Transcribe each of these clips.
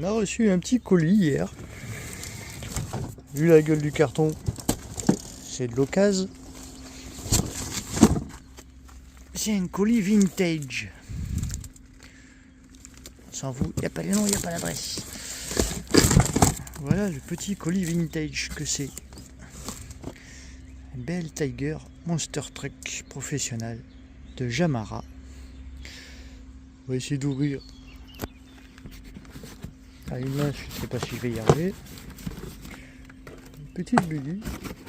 a reçu un petit colis hier. Vu la gueule du carton, c'est de l'occasion. C'est un colis vintage. Sans vous, il n'y a pas le nom, il n'y a pas l'adresse. Voilà le petit colis vintage que c'est. Belle Tiger Monster Truck professionnel de Yamaha. On va essayer d'ouvrir. À une main, je ne sais pas si je vais y arriver. Une petite bully.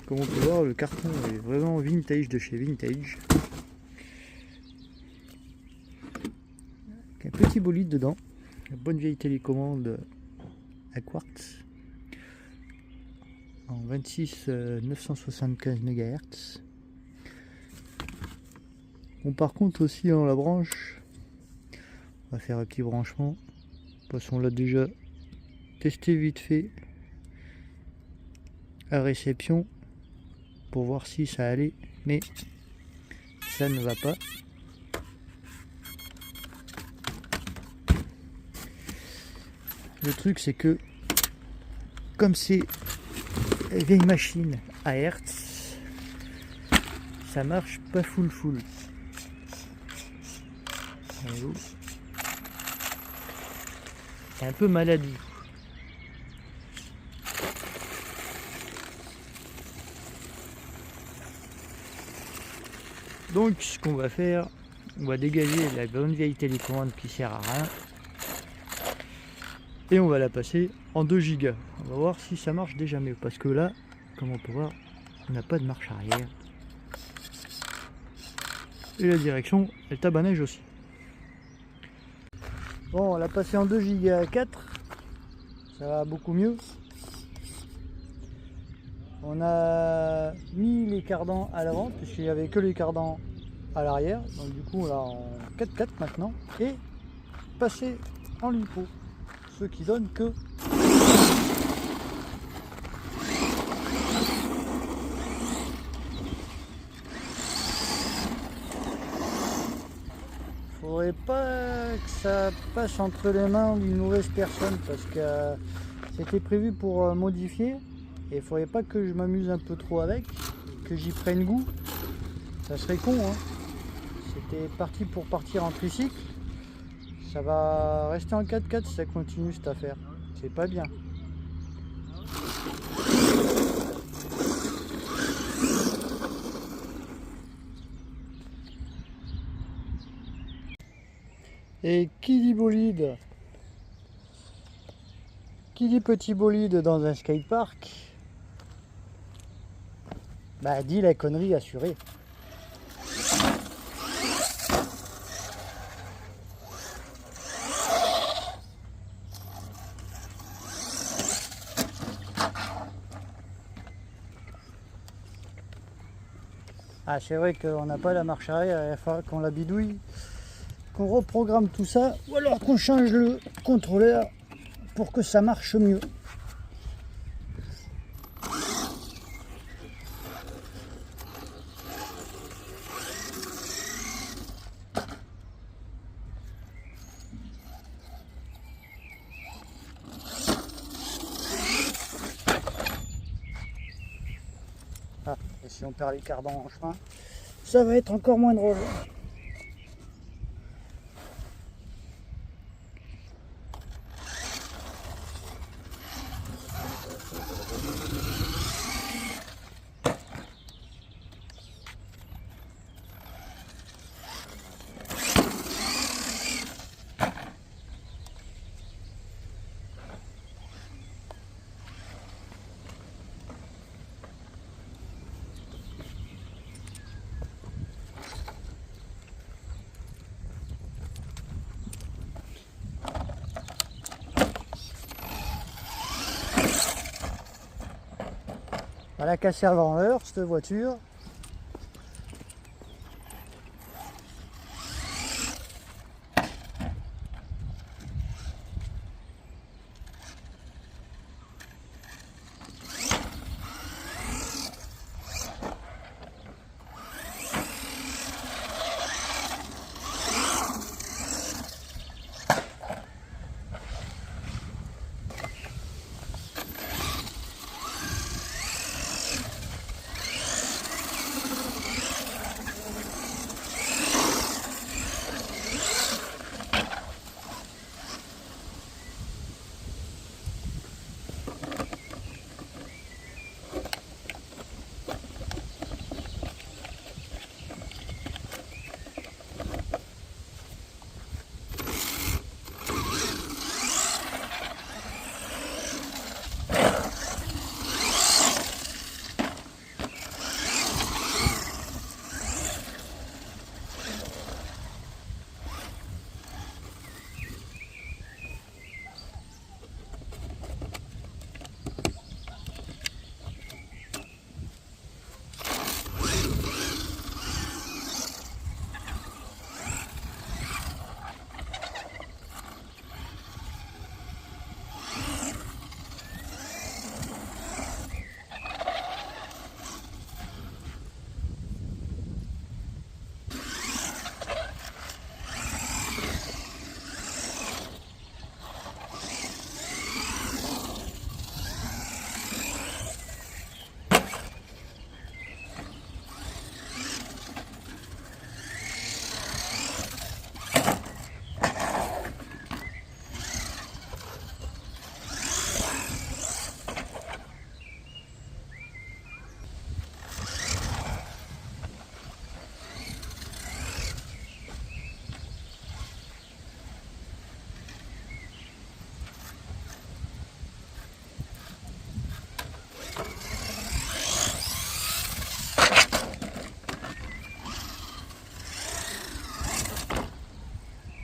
Comme on peut voir, le carton est vraiment vintage de chez Vintage. Avec un petit bolide dedans. Une bonne vieille télécommande à quartz. En 26 975 MHz. Bon, par contre aussi dans la branche, on va faire un petit branchement parce qu'on l'a déjà testé vite fait à réception pour voir si ça allait, mais ça ne va pas. Le truc c'est que comme c'est une vieille machine à Hertz, ça marche pas full. C'est un peu maladie. Donc ce qu'on va faire, on va dégager la bonne vieille télécommande qui sert à rien et on va la passer en 2 Go. On va voir si ça marche déjà mieux parce que là, comme on peut voir, on n'a pas de marche arrière et la direction elle tape à neige aussi. Bon, on l'a passé en 2 Go à 4, ça va beaucoup mieux. On a mis les cardans à l'avant puisqu'il n'y avait que les cardans à l'arrière, donc du coup on l'a en 4x4 maintenant, et passé en lipo, ce qui donne que faudrait pas que ça passe entre les mains d'une mauvaise personne parce que c'était prévu pour modifier et il faudrait pas que je m'amuse un peu trop avec, que j'y prenne goût. Ça serait con, hein. C'était parti pour partir en tricycle. Ça va rester en 4x4 si ça continue cette affaire. C'est pas bien. Et qui dit bolide, qui dit petit bolide dans un skatepark, bah dit la connerie assurée. Ah, c'est vrai qu'on n'a pas la marche arrière, il va falloir qu'on la bidouille, qu'on reprogramme tout ça, ou alors qu'on change le contrôleur pour que ça marche mieux. Ah, et si on perd les cardans en chemin, ça va être encore moins drôle. Elle a cassé avant l'heure cette voiture.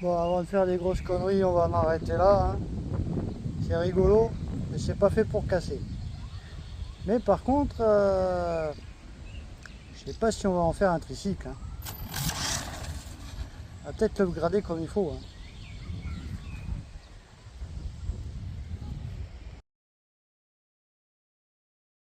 Bon, avant de faire des grosses conneries, on va m'arrêter là. Hein. C'est rigolo, mais c'est pas fait pour casser. Mais par contre, je sais pas si on va en faire un tricycle. Hein. On va peut-être l'upgrader comme il faut. Hein.